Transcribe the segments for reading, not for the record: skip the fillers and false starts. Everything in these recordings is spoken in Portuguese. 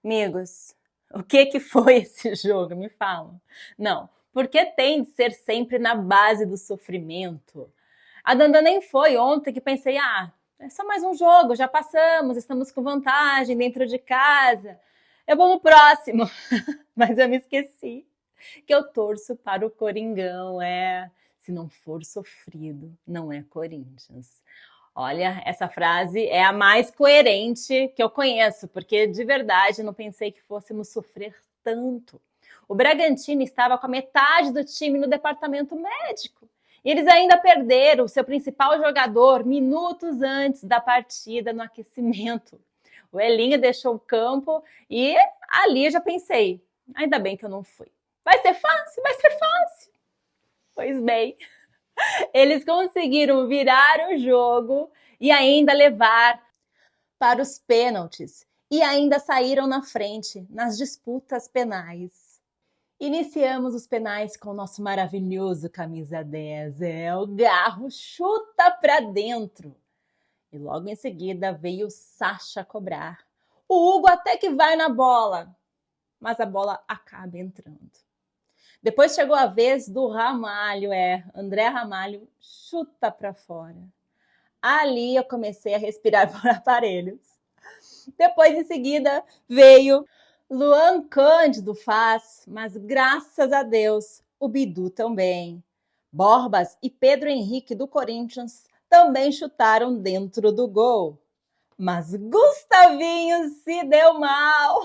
Amigos, o que foi esse jogo? Me falam. Não, porque tem de ser sempre na base do sofrimento. A Dandan nem foi ontem que pensei, é só mais um jogo, já passamos, estamos com vantagem dentro de casa. Eu vou no próximo. Mas eu me esqueci que eu torço para o Coringão, se não for sofrido, não é Corinthians. Olha, essa frase é a mais coerente que eu conheço, porque de verdade não pensei que fôssemos sofrer tanto. O Bragantino estava com a metade do time no departamento médico. E eles ainda perderam o seu principal jogador minutos antes da partida no aquecimento. O Elinho deixou o campo e ali eu já pensei, ainda bem que eu não fui. Vai ser fácil, vai ser fácil. Pois bem, eles conseguiram virar o jogo e ainda levar para os pênaltis. E ainda saíram na frente nas disputas penais. Iniciamos os penais com o nosso maravilhoso camisa 10. O Garro chuta para dentro. E logo em seguida veio o Sacha cobrar. O Hugo até que vai na bola, mas a bola acaba entrando. Depois chegou a vez do Ramalho, André Ramalho chuta para fora. Ali eu comecei a respirar por aparelhos. Depois em seguida veio Luan Cândido mas graças a Deus o Bidu também. Borbas e Pedro Henrique do Corinthians também chutaram dentro do gol. Mas Gustavinho se deu mal.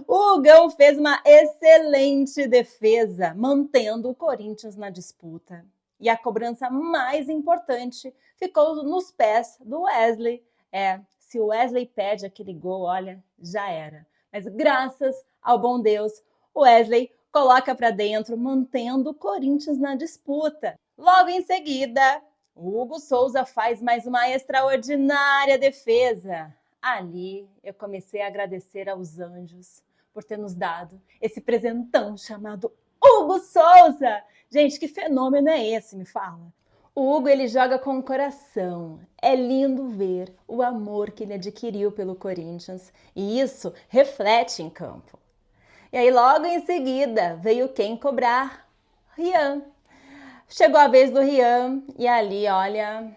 O Hugão fez uma excelente defesa, mantendo o Corinthians na disputa. E a cobrança mais importante ficou nos pés do Wesley. Se o Wesley perde aquele gol, olha, já era. Mas graças ao bom Deus, o Wesley coloca para dentro, mantendo o Corinthians na disputa. Logo em seguida, o Hugo Souza faz mais uma extraordinária defesa. Ali eu comecei a agradecer aos anjos por ter nos dado esse presentão chamado Hugo Souza. Gente, que fenômeno é esse, me fala? O Hugo, ele joga com o coração. É lindo ver o amor que ele adquiriu pelo Corinthians e isso reflete em campo. E aí logo em seguida veio quem cobrar? Rian. Chegou a vez do Rian e ali, olha,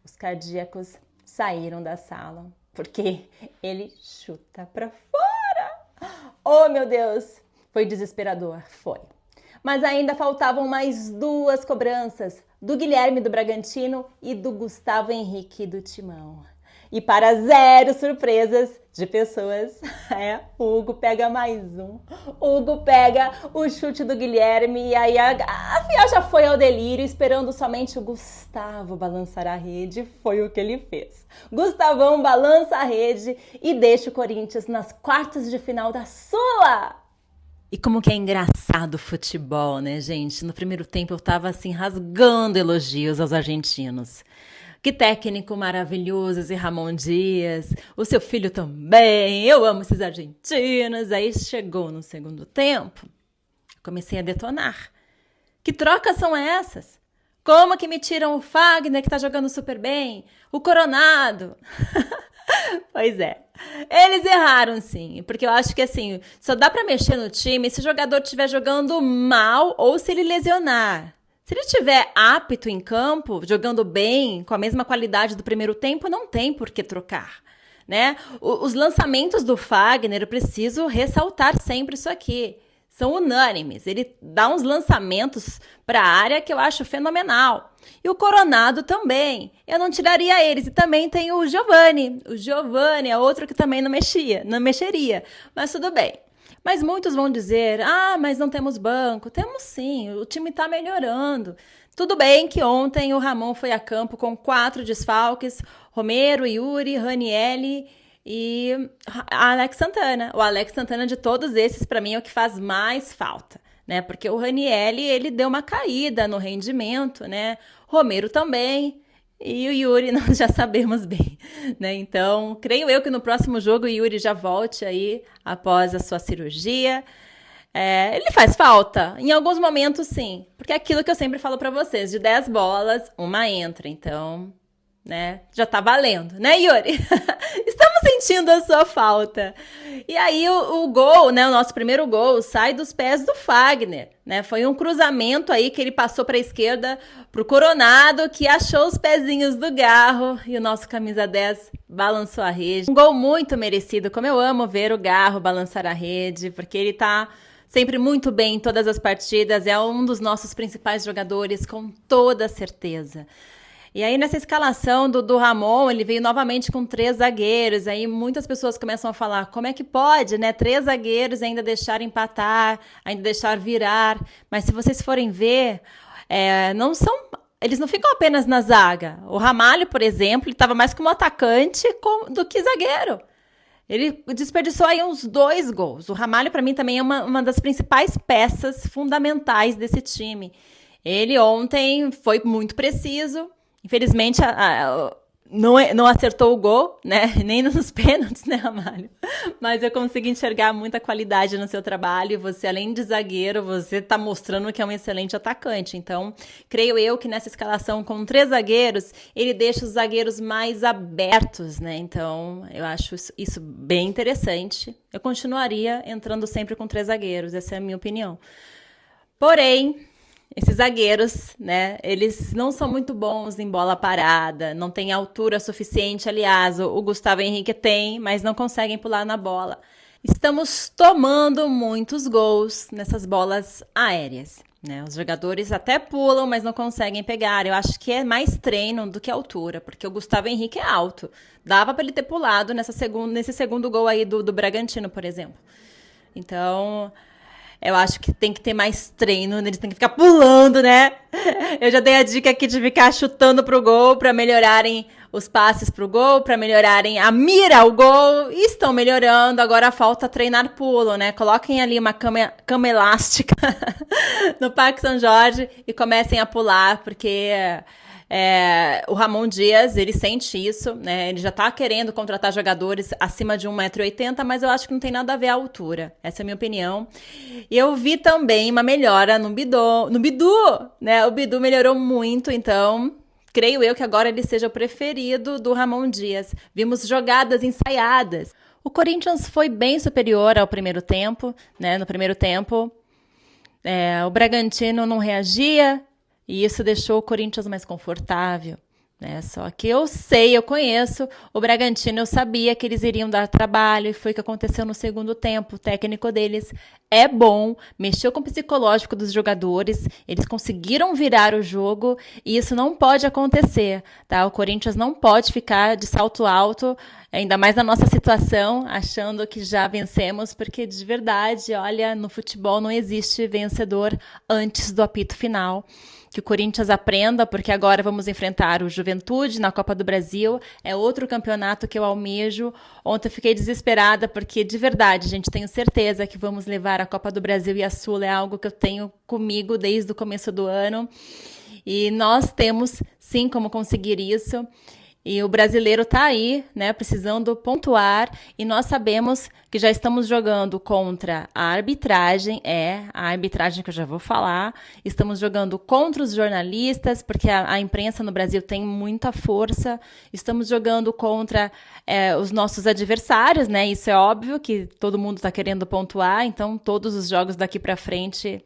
os cardíacos saíram da sala porque ele chuta pra fora. Oh, meu Deus, foi desesperador, foi. Mas ainda faltavam mais duas cobranças, do Guilherme do Bragantino e do Gustavo Henrique do Timão. E para zero surpresas de pessoas, o Hugo pega mais um. O Hugo pega o chute do Guilherme e aí a fiel já foi ao delírio, esperando somente o Gustavo balançar a rede. Foi o que ele fez. Gustavão balança a rede e deixa o Corinthians nas quartas de final da Sula. E como que é engraçado o futebol, né, gente? No primeiro tempo eu tava assim rasgando elogios aos argentinos. Que técnico maravilhoso esse Ramon Dias. O seu filho também. Eu amo esses argentinos. Aí chegou no segundo tempo, comecei a detonar. Que trocas são essas? Como que me tiram o Fagner, que tá jogando super bem? O Coronado. Pois é. Eles erraram, sim, porque eu acho que assim, só dá pra mexer no time se o jogador estiver jogando mal ou se ele lesionar. Se ele estiver apto em campo, jogando bem, com a mesma qualidade do primeiro tempo, não tem por que trocar, né? Os lançamentos do Fagner, eu preciso ressaltar sempre isso aqui, são unânimes. Ele dá uns lançamentos para a área que eu acho fenomenal. E o Coronado também. Eu não tiraria eles. E também tem o Giovani. O Giovani é outro que também não mexeria. Mas tudo bem. Mas muitos vão dizer, mas não temos banco. Temos sim, o time está melhorando. Tudo bem que ontem o Ramon foi a campo com 4 desfalques. Romero, Yuri, Ranielli e Alex Santana. O Alex Santana de todos esses, para mim, é o que faz mais falta, né? Porque o Ranielli, ele deu uma caída no rendimento, né? Romero também. E o Yuri nós já sabemos bem, né? Então, creio eu que no próximo jogo o Yuri já volte aí após a sua cirurgia. Ele faz falta, em alguns momentos sim, porque é aquilo que eu sempre falo para vocês, de 10 bolas, uma entra, então, né, já tá valendo, né, Yuri? Estamos sentindo a sua falta. E aí o gol, né, o nosso primeiro gol, sai dos pés do Fagner, né? Foi um cruzamento aí que ele passou para a esquerda pro Coronado, que achou os pezinhos do Garro e o nosso camisa 10 balançou a rede. Um gol muito merecido, como eu amo ver o Garro balançar a rede, porque ele tá sempre muito bem em todas as partidas, é um dos nossos principais jogadores, com toda certeza. E aí nessa escalação do Ramon, ele veio novamente com 3 zagueiros, aí muitas pessoas começam a falar, como é que pode, né, 3 zagueiros ainda deixar empatar, ainda deixar virar, mas se vocês forem ver, eles não ficam apenas na zaga. O Ramalho, por exemplo, ele estava mais como atacante do que zagueiro. Ele desperdiçou aí uns 2 gols. O Ramalho, para mim, também é uma das principais peças fundamentais desse time. Ele ontem foi muito preciso. Infelizmente, não acertou o gol, né? Nem nos pênaltis, né, Ramalho? Mas eu consigo enxergar muita qualidade no seu trabalho. Você, além de zagueiro, você está mostrando que é um excelente atacante. Então, creio eu que nessa escalação com 3 zagueiros, ele deixa os zagueiros mais abertos, né? Então, eu acho isso bem interessante. Eu continuaria entrando sempre com 3 zagueiros, essa é a minha opinião. Porém, esses zagueiros, né, eles não são muito bons em bola parada, não tem altura suficiente, aliás, o Gustavo Henrique tem, mas não conseguem pular na bola. Estamos tomando muitos gols nessas bolas aéreas, né? Os jogadores até pulam, mas não conseguem pegar. Eu acho que é mais treino do que altura, porque o Gustavo Henrique é alto. Dava para ele ter pulado nesse segundo gol aí do Bragantino, por exemplo. Então, eu acho que tem que ter mais treino, eles têm que ficar pulando, né? Eu já dei a dica aqui de ficar chutando pro gol para melhorarem os passes pro gol, para melhorarem a mira ao gol. E estão melhorando, agora falta treinar pulo, né? Coloquem ali uma cama elástica no Parque São Jorge e comecem a pular, porque o Ramon Dias, ele sente isso, né? Ele já tá querendo contratar jogadores acima de 1,80 m, mas eu acho que não tem nada a ver a altura. Essa é a minha opinião. E eu vi também uma melhora no Bidu, né? O Bidu melhorou muito, então creio eu que agora ele seja o preferido do Ramon Dias. Vimos jogadas ensaiadas. O Corinthians foi bem superior ao primeiro tempo, né? No primeiro tempo, o Bragantino não reagia, e isso deixou o Corinthians mais confortável, né? Só que eu conheço o Bragantino, eu sabia que eles iriam dar trabalho, e foi o que aconteceu no segundo tempo. O técnico deles é bom, mexeu com o psicológico dos jogadores, eles conseguiram virar o jogo, e isso não pode acontecer, tá? O Corinthians não pode ficar de salto alto, ainda mais na nossa situação, achando que já vencemos, porque de verdade, olha, no futebol não existe vencedor antes do apito final. Que o Corinthians aprenda, porque agora vamos enfrentar o Juventude na Copa do Brasil. É outro campeonato que eu almejo. Ontem eu fiquei desesperada, porque de verdade, gente, tenho certeza que vamos levar a Copa do Brasil e a Sul. É algo que eu tenho comigo desde o começo do ano. E nós temos, sim, como conseguir isso. E o brasileiro está aí, né, precisando pontuar, e nós sabemos que já estamos jogando contra a arbitragem que eu já vou falar, estamos jogando contra os jornalistas, porque a imprensa no Brasil tem muita força, estamos jogando contra os nossos adversários, né, isso é óbvio que todo mundo está querendo pontuar, então todos os jogos daqui para frente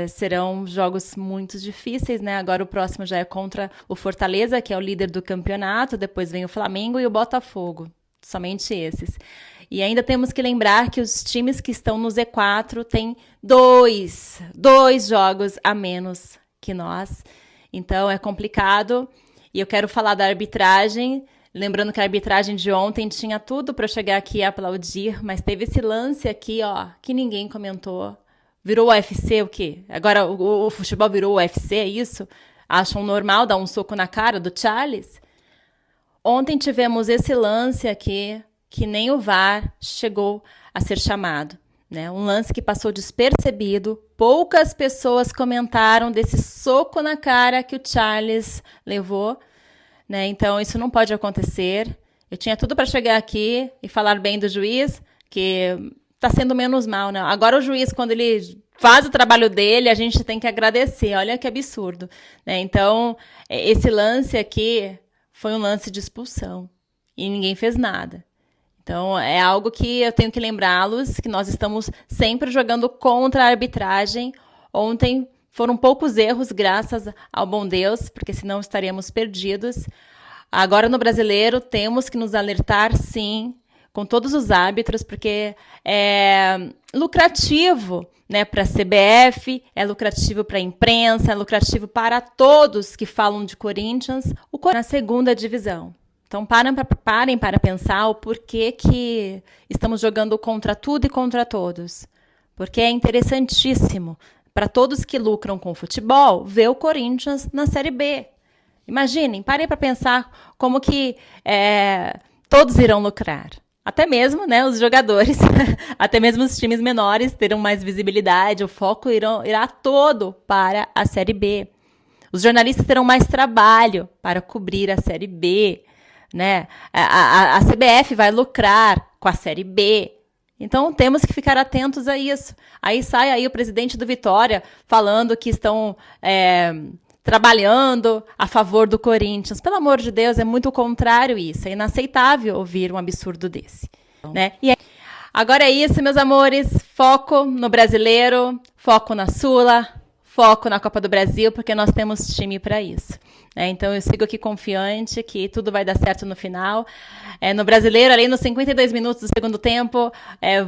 serão jogos muito difíceis, né? Agora o próximo já é contra o Fortaleza, que é o líder do campeonato, depois vem o Flamengo e o Botafogo, somente esses. E ainda temos que lembrar que os times que estão no Z4 têm dois jogos a menos que nós, então é complicado. E eu quero falar da arbitragem, lembrando que a arbitragem de ontem tinha tudo para eu chegar aqui e aplaudir, mas teve esse lance aqui, ó, que ninguém comentou. Virou o UFC o quê? Agora o futebol virou o UFC, é isso? Acham normal dar um soco na cara do Charles? Ontem tivemos esse lance aqui, que nem o VAR chegou a ser chamado, né? Um lance que passou despercebido. Poucas pessoas comentaram desse soco na cara que o Charles levou, né? Então isso não pode acontecer. Eu tinha tudo para chegar aqui e falar bem do juiz, que tá sendo menos mal, né? Agora o juiz, quando ele faz o trabalho dele, a gente tem que agradecer. Olha que absurdo, né? Então, esse lance aqui foi um lance de expulsão. e ninguém fez nada. Então, é algo que eu tenho que lembrá-los, que nós estamos sempre jogando contra a arbitragem. Ontem foram poucos erros, graças ao bom Deus, porque senão estaríamos perdidos. Agora, no Brasileiro, temos que nos alertar, sim, com todos os árbitros, porque é lucrativo, né, para a CBF, é lucrativo para a imprensa, é lucrativo para todos que falam de Corinthians, na segunda divisão. Então, parem para pensar o porquê que estamos jogando contra tudo e contra todos. Porque é interessantíssimo para todos que lucram com futebol ver o Corinthians na Série B. Imaginem, parem para pensar como que todos irão lucrar. Até mesmo, né, os jogadores, até mesmo os times menores terão mais visibilidade, o foco irá todo para a Série B. Os jornalistas terão mais trabalho para cobrir a Série B. Né? A CBF vai lucrar com a Série B. Então, temos que ficar atentos a isso. Aí sai aí o presidente do Vitória falando que estão trabalhando a favor do Corinthians. Pelo amor de Deus, é muito contrário isso. É inaceitável ouvir um absurdo desse. Né? E agora é isso, meus amores. Foco no Brasileiro, foco na Sula, foco na Copa do Brasil, porque nós temos time para isso. Então, eu sigo aqui confiante que tudo vai dar certo no final. No Brasileiro, ali nos 52 minutos do segundo tempo,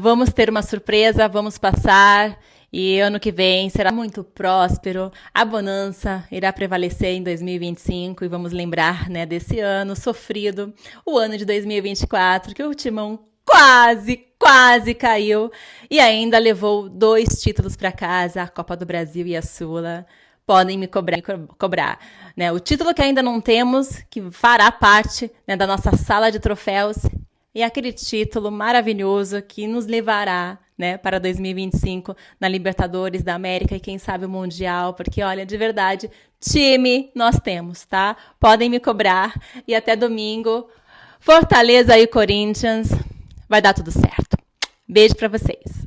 vamos ter uma surpresa, vamos passar. E ano que vem será muito próspero. A bonança irá prevalecer em 2025. E vamos lembrar, né, desse ano sofrido, o ano de 2024, que o Timão quase caiu. E ainda levou 2 títulos para casa, a Copa do Brasil e a Sula. Podem me cobrar. Né? O título que ainda não temos, que fará parte, né, da nossa sala de troféus, e aquele título maravilhoso que nos levará, né, para 2025 na Libertadores da América e quem sabe o Mundial, porque, olha, de verdade, time nós temos, tá? Podem me cobrar e até domingo. Fortaleza e Corinthians, vai dar tudo certo. Beijo para vocês.